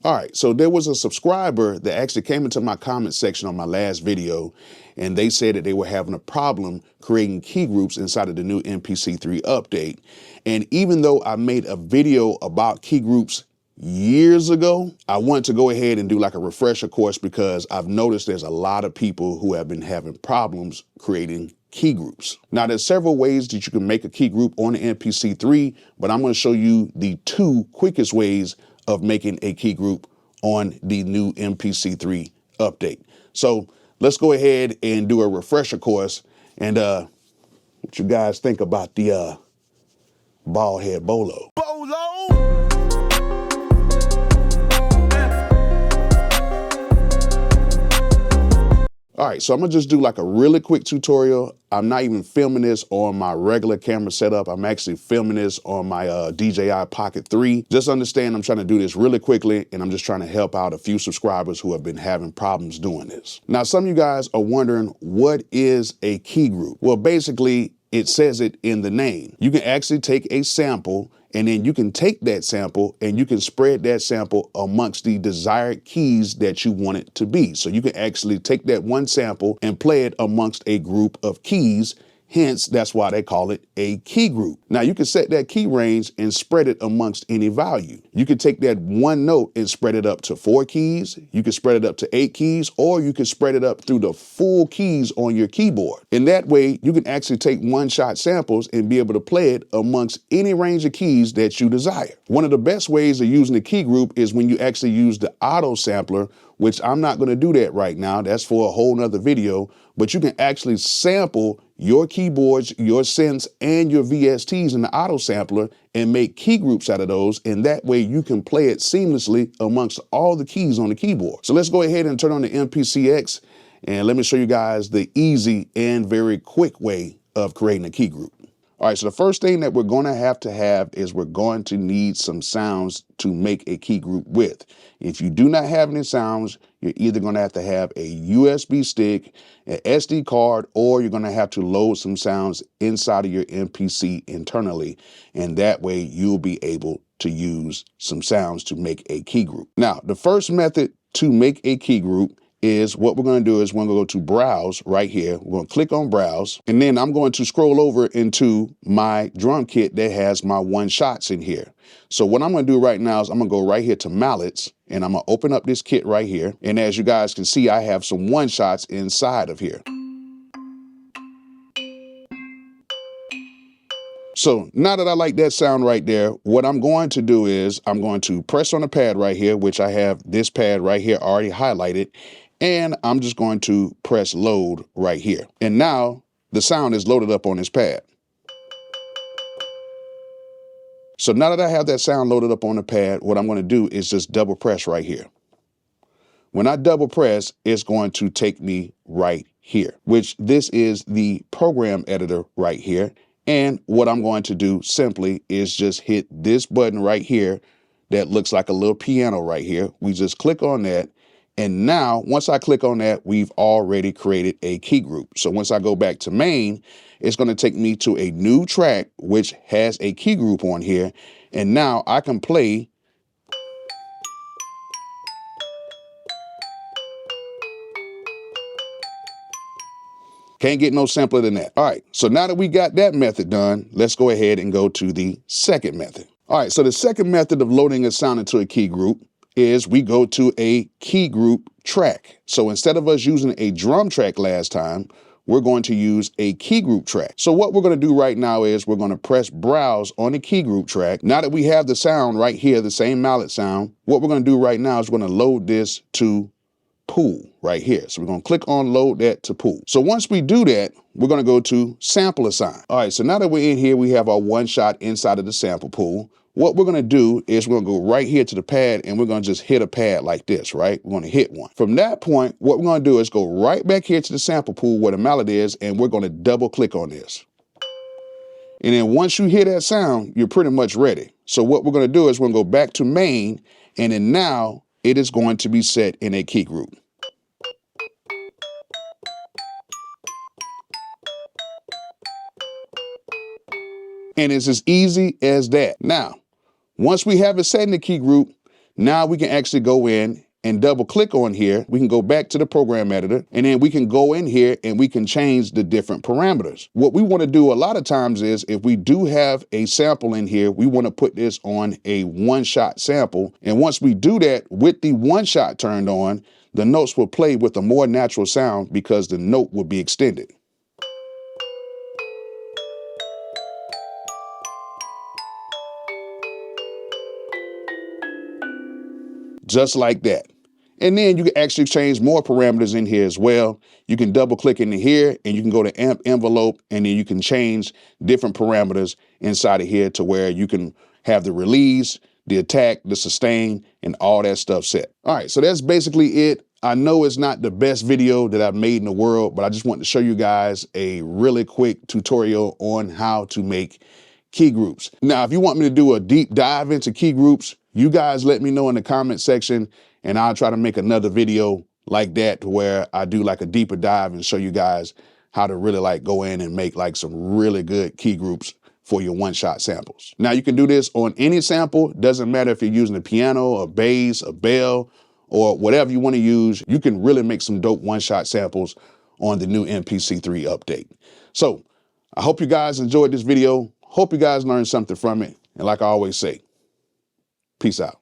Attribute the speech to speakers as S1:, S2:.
S1: All right, so there was a subscriber that actually came into my comment section on my last video, and they said that they were having a problem creating key groups inside of the new MPC 3 update. And even though I made a video about key groups years ago, I want to go ahead and do like a refresher course because I've noticed there's a lot of people who have been having problems creating key groups. Now, there's several ways that you can make a key group on the MPC 3, but I'm going to show you the 2 quickest ways of making a key group on the new MPC 3 update. So let's go ahead and do a refresher course and what you guys think about the bald head Bolo. All right, so I'm gonna just do like a really quick tutorial. I'm not even filming this on my regular camera setup. I'm actually filming this on my DJI Pocket 3. Just understand I'm trying to do this really quickly, and I'm just trying to help out a few subscribers who have been having problems doing this. Now, some of you guys are wondering, what is a key group? Well, basically, it says it in the name. You can actually take a sample, and then you can take that sample and you can spread that sample amongst the desired keys that you want it to be. So you can actually take that one sample and play it amongst a group of keys. Hence, that's why they call it a key group. Now, you can set that key range and spread it amongst any value. You can take that one note and spread it up to 4 keys. You can spread it up to 8 keys, or you can spread it up through the full keys on your keyboard. In that way, you can actually take one-shot samples and be able to play it amongst any range of keys that you desire. One of the best ways of using the key group is when you actually use the auto sampler, which I'm not going to do that right now. That's for a whole nother video, but you can actually sample your keyboards, your synths, and your VSTs in the auto sampler and make key groups out of those. And that way you can play it seamlessly amongst all the keys on the keyboard. So let's go ahead and turn on the MPCX and let me show you guys the easy and very quick way of creating a key group. All right, so the first thing that we're going to have is we're going to need some sounds to make a key group with. If you do not have any sounds, you're either going to have a USB stick, an SD card, or you're going to have to load some sounds inside of your MPC internally. And that way you'll be able to use some sounds to make a key group. Now, the first method to make a key group is what we're going to do is we're going to go to browse right here. We're going to click on browse, and then I'm going to scroll over into my drum kit that has my one shots in here. So what I'm going to do right now is I'm going to go right here to mallets, and I'm going to open up this kit right here. And as you guys can see, I have some one shots inside of here. So now that I like that sound right there, what I'm going to do is I'm going to press on the pad right here, which I have this pad right here already highlighted. And I'm just going to press load right here. And now the sound is loaded up on this pad. So now that I have that sound loaded up on the pad, what I'm going to do is just double press right here. When I double press, it's going to take me right here, which this is the program editor right here. And what I'm going to do simply is just hit this button right here that looks like a little piano right here. We just click on that. And now, once I click on that, we've already created a key group. So once I go back to main, it's going to take me to a new track, which has a key group on here. And now I can play . Can't get no simpler than that. All right, so now that we got that method done, let's go ahead and go to the second method. All right, so the second method of loading a sound into a key group is we go to a key group track. So instead of us using a drum track last time, we're going to use a key group track. So what we're going to do right now is we're going to press browse on the key group track. Now that we have the sound right here, the same mallet sound, what we're going to do right now is we're going to load this to pool right here. So we're going to click on load that to pool. So once we do that, we're going to go to sample assign. All right, so now that we're in here, we have our one shot inside of the sample pool. What we're going to do is we're going to go right here to the pad and we're going to just hit a pad like this, right? We're going to hit one. From that point, what we're going to do is go right back here to the sample pool where the mallet is, and we're going to double click on this. And then once you hear that sound, you're pretty much ready. So what we're going to do is we're going to go back to main, and then now it is going to be set in a key group. And it's as easy as that. Now, once we have it set in the key group, Now we can actually go in and double click on here. We can go back to the program editor, and then we can go in here and we can change the different parameters. What we want to do a lot of times is, if we do have a sample in here, we want to put this on a one-shot sample. And once we do that with the one shot turned on, the notes will play with a more natural sound because the note will be extended. Just like that. And then you can actually change more parameters in here as well. You can double click into here and you can go to amp envelope, and then you can change different parameters inside of here to where you can have the release, the attack, the sustain, and all that stuff set. All right, so that's basically it. I know it's not the best video that I've made in the world, but I just want to show you guys a really quick tutorial on how to make key groups. Now, if you want me to do a deep dive into key groups, you guys let me know in the comment section, and I'll try to make another video like that where I do like a deeper dive and show you guys how to really like go in and make like some really good key groups for your one-shot samples. Now, you can do this on any sample. Doesn't matter if you're using a piano, a bass, a bell, or whatever you want to use. You can really make some dope one-shot samples on the new MPC 3 update. So I hope you guys enjoyed this video. Hope you guys learned something from it. And like I always say, peace out.